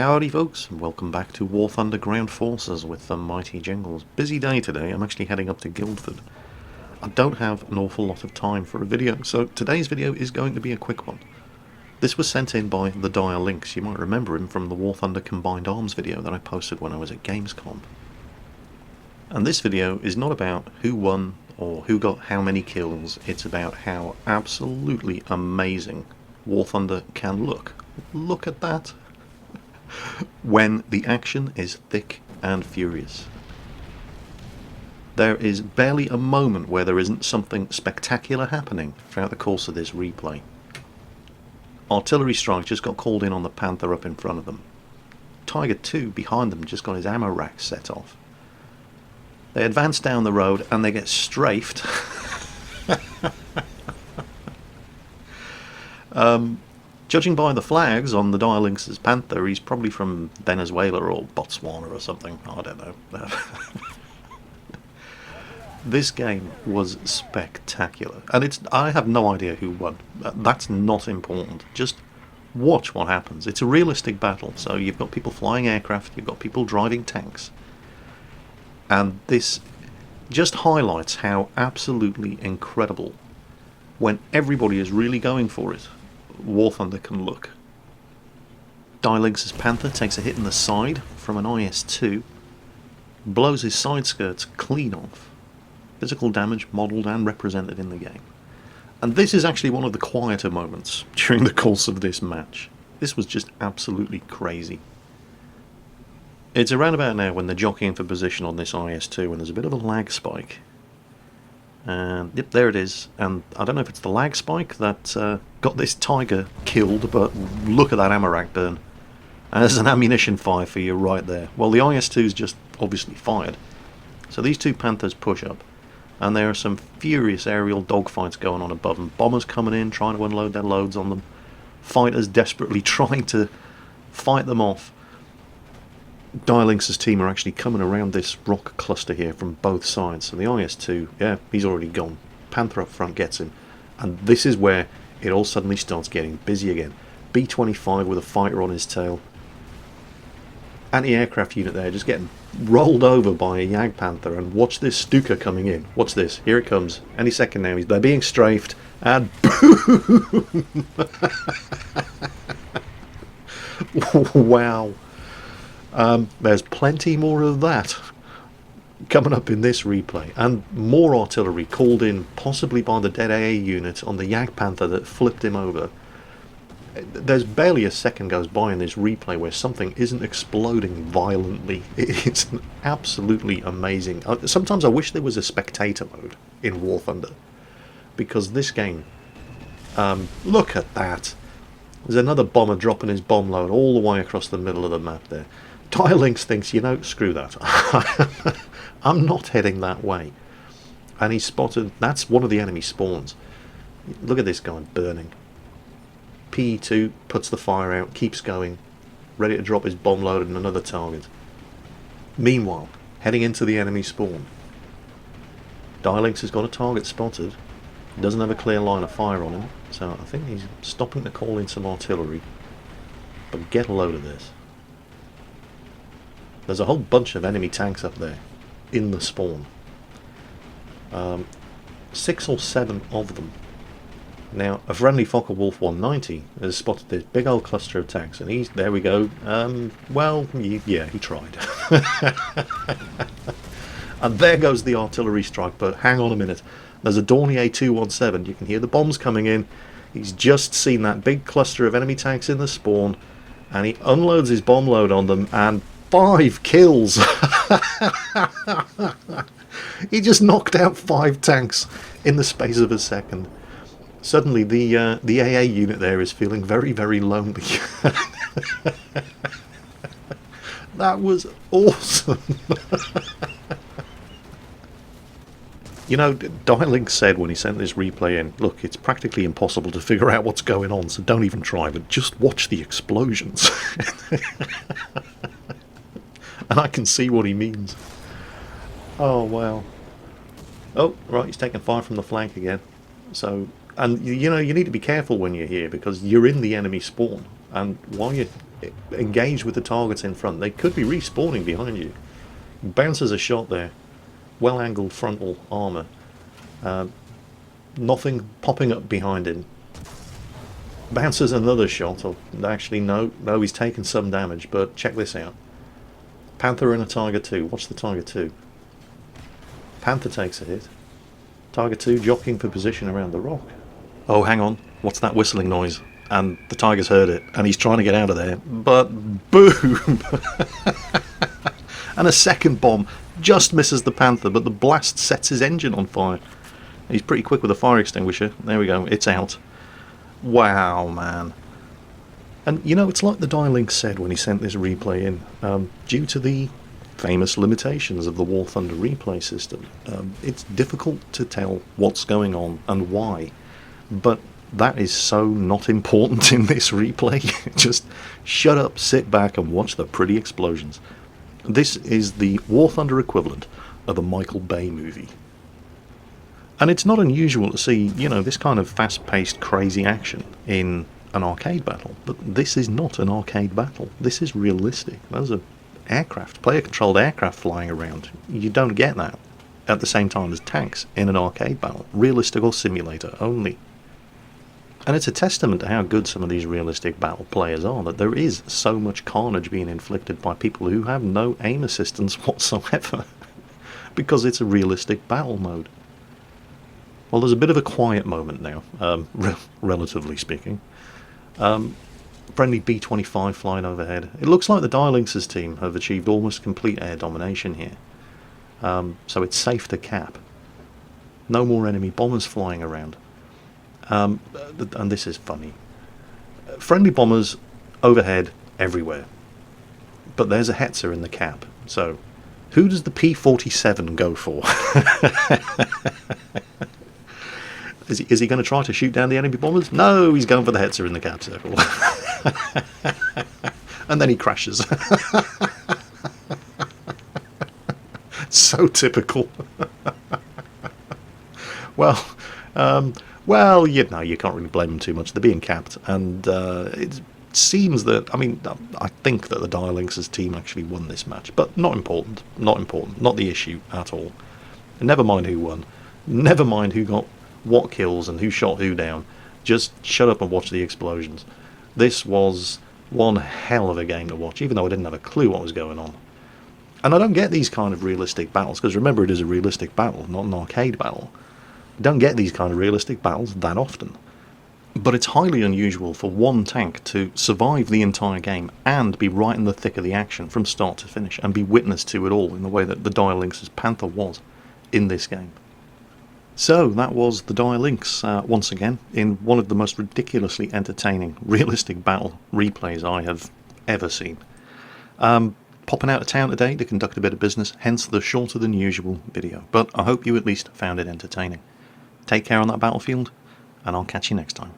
Howdy folks, and welcome back to War Thunder Ground Forces with the mighty Jingles. Busy day today, I'm actually heading up to Guildford. I don't have an awful lot of time for a video, so today's video is going to be a quick one. This was sent in by the Dire Links. You might remember him from the War Thunder Combined Arms video that I posted when I was at Gamescom. And this video is not about who won or who got how many kills, it's about how absolutely amazing War Thunder can look. Look at that! When the action is thick and furious. There is barely a moment where there isn't something spectacular happening throughout the course of this replay. Artillery strike just got called in on the Panther up in front of them. Tiger 2 behind them just got his ammo rack set off. They advance down the road and they get strafed. Judging by the flags on the Dire Links' Panther, he's probably from Venezuela or Botswana or something. I don't know. This game was spectacular, and I have no idea who won. That's not important. Just watch what happens. It's a realistic battle, so you've got people flying aircraft, you've got people driving tanks, and this just highlights how absolutely incredible, when everybody is really going for it, War Thunder can look. Dire Links' Panther takes a hit in the side from an IS-2, blows his side skirts clean off. Physical damage modelled and represented in the game. And this is actually one of the quieter moments during the course of this match. This was just absolutely crazy. It's around about now when they're jockeying for position on this IS-2 and there's a bit of a lag spike. And yep, there it is. And I don't know if it's the lag spike that got this Tiger killed, but look at that ammo rack burn. And there's an ammunition fire for you right there. Well, the IS-2's just obviously fired. So these two Panthers push up, and there are some furious aerial dogfights going on above them. Bombers coming in, trying to unload their loads on them. Fighters desperately trying to fight them off. Dire Links' team are actually coming around this rock cluster here from both sides. So the IS-2, yeah, he's already gone. Panther up front gets him. And this is where it all suddenly starts getting busy again. B-25 with a fighter on his tail. Anti-aircraft unit there just getting rolled over by a Jag Panther. And watch this Stuka coming in. Watch this. Here it comes. Any second now. They're being strafed. And boom! Wow. There's plenty more of that coming up in this replay, and more artillery called in, possibly by the dead AA unit on the Jag Panther that flipped him over. There's barely a second goes by in this replay where something isn't exploding violently. It's absolutely amazing. Sometimes I wish there was a spectator mode in War Thunder, because this game, look at that. There's another bomber dropping his bomb load all the way across the middle of the map there. Dire Links thinks, you know, screw that. I'm not heading that way. And he's spotted, that's one of the enemy spawns. Look at this guy burning. P2 puts the fire out, keeps going, ready to drop his bomb load at another target. Meanwhile, heading into the enemy spawn. Dire Links has got a target spotted. Doesn't have a clear line of fire on him, so I think he's stopping to call in some artillery. But get a load of this. There's a whole bunch of enemy tanks up there in the spawn. 6 or 7 of them. Now, a friendly Focke-Wulf 190 has spotted this big old cluster of tanks, and he's, there we go, well, yeah, he tried. And there goes the artillery strike, but hang on a minute. There's a Dornier 217, you can hear the bombs coming in. He's just seen that big cluster of enemy tanks in the spawn, and he unloads his bomb load on them, and 5 kills! He just knocked out 5 tanks in the space of a second. Suddenly the AA unit there is feeling very, very lonely. That was awesome! You know, Dire Links said when he sent this replay in, look, it's practically impossible to figure out what's going on, so don't even try, but just watch the explosions. And I can see what he means. Oh, wow. Oh, right, he's taking fire from the flank again. And you know, you need to be careful when you're here, because you're in the enemy spawn, and while you're engage with the targets in front. They could be respawning behind you. Bounces a shot there. Well-angled frontal armour. Nothing popping up behind him. Bounces another shot. Or actually, no, he's taken some damage, but check this out. Panther and a Tiger 2. Watch the Tiger 2. Panther takes a hit. Tiger 2 jockeying for position around the rock. Oh, hang on. What's that whistling noise? And the Tiger's heard it, and he's trying to get out of there. But boom! And a second bomb just misses the Panther, but the blast sets his engine on fire. He's pretty quick with a fire extinguisher. There we go. It's out. Wow, man. And, you know, it's like the Dialink said when he sent this replay in. Due to the famous limitations of the War Thunder replay system, it's difficult to tell what's going on and why. But that is so not important in this replay. Just shut up, sit back, and watch the pretty explosions. This is the War Thunder equivalent of a Michael Bay movie. And it's not unusual to see, you know, this kind of fast-paced, crazy action in an arcade battle. But this is not an arcade battle. This is realistic. Those are aircraft, player-controlled aircraft flying around. You don't get that at the same time as tanks in an arcade battle. Realistic or simulator only. And it's a testament to how good some of these realistic battle players are, that there is so much carnage being inflicted by people who have no aim assistance whatsoever. Because it's a realistic battle mode. Well, there's a bit of a quiet moment now, relatively speaking. Friendly B-25 flying overhead. It looks like the Dialinks' team have achieved almost complete air domination here. So it's safe to cap. No more enemy bombers flying around. And this is funny. Friendly bombers overhead everywhere. But there's a Hetzer in the cap. So who does the P-47 go for? Is he going to try to shoot down the enemy bombers? No, he's going for the Hetzer in the cap circle. And then he crashes. So typical. Well, you know, you can't really blame them too much. They're being capped, and it seems that, I mean, I think that the Dialinks' team actually won this match, but not important, not the issue at all. And never mind who won, never mind who got what kills and who shot who down. Just shut up and watch the explosions. This was one hell of a game to watch, even though I didn't have a clue what was going on. And I don't get these kind of realistic battles, because remember, it is a realistic battle, not an arcade battle. I don't get these kind of realistic battles that often. But it's highly unusual for one tank to survive the entire game and be right in the thick of the action from start to finish, and be witness to it all in the way that the Dialinks' Panther was in this game. So that was the Dialinks, once again, in one of the most ridiculously entertaining, realistic battle replays I have ever seen. Popping out of town today to conduct a bit of business, hence the shorter than usual video, but I hope you at least found it entertaining. Take care on that battlefield, and I'll catch you next time.